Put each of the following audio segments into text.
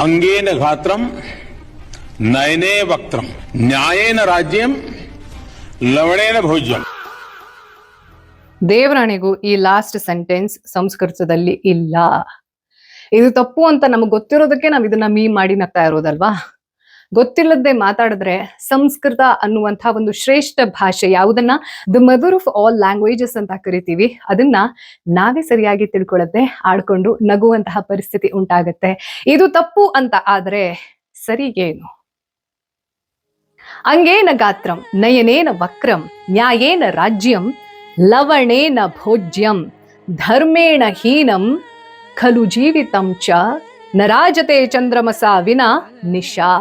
ಅಂಗೇನ ಗಾತ್ರಂ ನಯನೇ ವಕ್ತ್ರಂ ನ್ಯಾಯೇನ ರಾಜ್ಯಂ ಲವಣೇನ ಭೋಜ್ಯಂ. ದೇವರಾಣಿಗೂ ಈ last sentence ಸಂಸ್ಕೃತದಲ್ಲಿ ಇಲ್ಲ. ಇದು ತಪ್ಪು ಅಂತ ನಮಗೆ ಗೊತ್ತಿರೋದಕ್ಕೆ ನಾವ್ ಇದನ್ನ ಮೀಮ್ ಮಾಡಿ ನಗ್ತಾ ಇರೋದಲ್ವಾ. ಗೊತ್ತಿಲ್ಲದೆ ಮಾತಾಡಿದ್ರೆ ಸಂಸ್ಕೃತ ಅನ್ನುವಂಥ ಒಂದು ಶ್ರೇಷ್ಠ ಭಾಷೆ, ಯಾವುದನ್ನ the mother of all languages ಅಂತ ಕರಿತೀವಿ, ಅದನ್ನ ನಾವೇ ಸರಿಯಾಗಿ ತಿಳ್ಕೊಳ್ಳದೆ ಆಡ್ಕೊಂಡು ನಗುವಂತಹ ಪರಿಸ್ಥಿತಿ ಉಂಟಾಗತ್ತೆ. ಇದು ತಪ್ಪು ಅಂತ ಆದ್ರೆ ಸರಿ ಏನು? ಅಂಗೇನ ಗಾತ್ರಂ ನಯನೇನ ವಕ್ರಂ ನ್ಯಾಯೇನ ರಾಜ್ಯಂ ಲವಣೇನ ಭೋಜ್ಯಂ ಧರ್ಮೇಣ ಹೀನಂ ಖಲು ಜೀವಿತಂ ಚ ನರಾಜತೆ ಚಂದ್ರಮಸ ವಿನ ನಿಶಾ.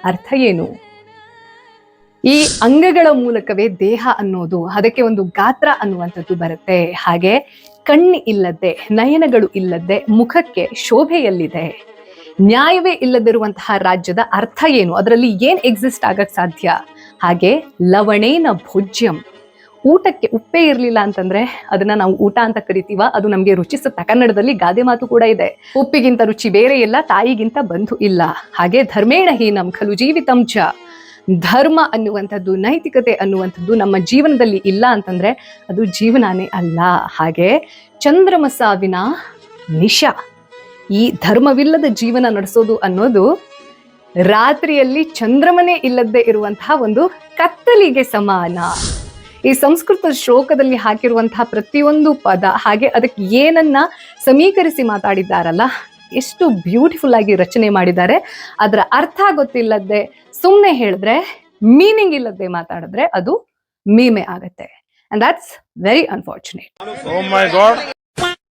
ಅರ್ಥ ಏನು? ಈ ಅಂಗಗಳ ಮೂಲಕವೇ ದೇಹ ಅನ್ನೋದು, ಅದಕ್ಕೆ ಒಂದು ಗಾತ್ರ ಅನ್ನುವಂಥದ್ದು ಬರುತ್ತೆ. ಹಾಗೆ ಕಣ್ಣು ಇಲ್ಲದೆ, ನಯನಗಳು ಇಲ್ಲದೆ ಮುಖಕ್ಕೆ ಶೋಭೆಯಲ್ಲಿದೆ. ನ್ಯಾಯವೇ ಇಲ್ಲದಿರುವಂತಹ ರಾಜ್ಯದ ಅರ್ಥ ಏನು? ಅದರಲ್ಲಿ ಏನ್ ಎಕ್ಸಿಸ್ಟ್ ಆಗಕ್ ಸಾಧ್ಯ? ಹಾಗೆ ಲವಣೇನ ಭೋಜ್ಯಂ, ಊಟಕ್ಕೆ ಉಪ್ಪೇ ಇರ್ಲಿಲ್ಲ ಅಂತಂದ್ರೆ ಅದನ್ನ ನಾವು ಊಟ ಅಂತ ಕರಿತೀವ, ಅದು ನಮ್ಗೆ ರುಚಿಸುತ್ತ. ಕನ್ನಡದಲ್ಲಿ ಗಾದೆ ಮಾತು ಕೂಡ ಇದೆ, ಉಪ್ಪಿಗಿಂತ ರುಚಿ ಬೇರೆ ಇಲ್ಲ, ತಾಯಿಗಿಂತ ಬಂಧು ಇಲ್ಲ. ಹಾಗೆ ಧರ್ಮೇಣ ಹೀನಂ ಖಲು ಜೀವಿತಂ ಚ, ಧರ್ಮ ಅನ್ನುವಂಥದ್ದು, ನೈತಿಕತೆ ಅನ್ನುವಂಥದ್ದು ನಮ್ಮ ಜೀವನದಲ್ಲಿ ಇಲ್ಲ ಅಂತಂದ್ರೆ ಅದು ಜೀವನಾನೇ ಅಲ್ಲ. ಹಾಗೆ ಚಂದ್ರಮಸಾವಿನ ನಿಶಾ, ಈ ಧರ್ಮವಿಲ್ಲದ ಜೀವನ ನಡೆಸೋದು ಅನ್ನೋದು ರಾತ್ರಿಯಲ್ಲಿ ಚಂದ್ರಮನೇ ಇಲ್ಲದೆ ಇರುವಂತಹ ಒಂದು ಕತ್ತಲಿಗೆ ಸಮಾನ. ಈ ಸಂಸ್ಕೃತ ಶ್ಲೋಕದಲ್ಲಿ ಹಾಕಿರುವಂತಹ ಪ್ರತಿಯೊಂದು ಪದ, ಹಾಗೆ ಅದಕ್ಕೆ ಏನನ್ನ ಸಮೀಕರಿಸಿ ಮಾತಾಡಿದ್ದಾರಲ್ಲ, ಎಷ್ಟು ಬ್ಯೂಟಿಫುಲ್ ಆಗಿ ರಚನೆ ಮಾಡಿದ್ದಾರೆ. ಅದರ ಅರ್ಥ ಗೊತ್ತಿಲ್ಲದೆ ಸುಮ್ಮನೆ ಹೇಳಿದ್ರೆ, ಮೀನಿಂಗ್ ಇಲ್ಲದೆ ಮಾತಾಡಿದ್ರೆ ಅದು ಮೀಮೆ ಆಗತ್ತೆ. And that's very unfortunate. Oh my God.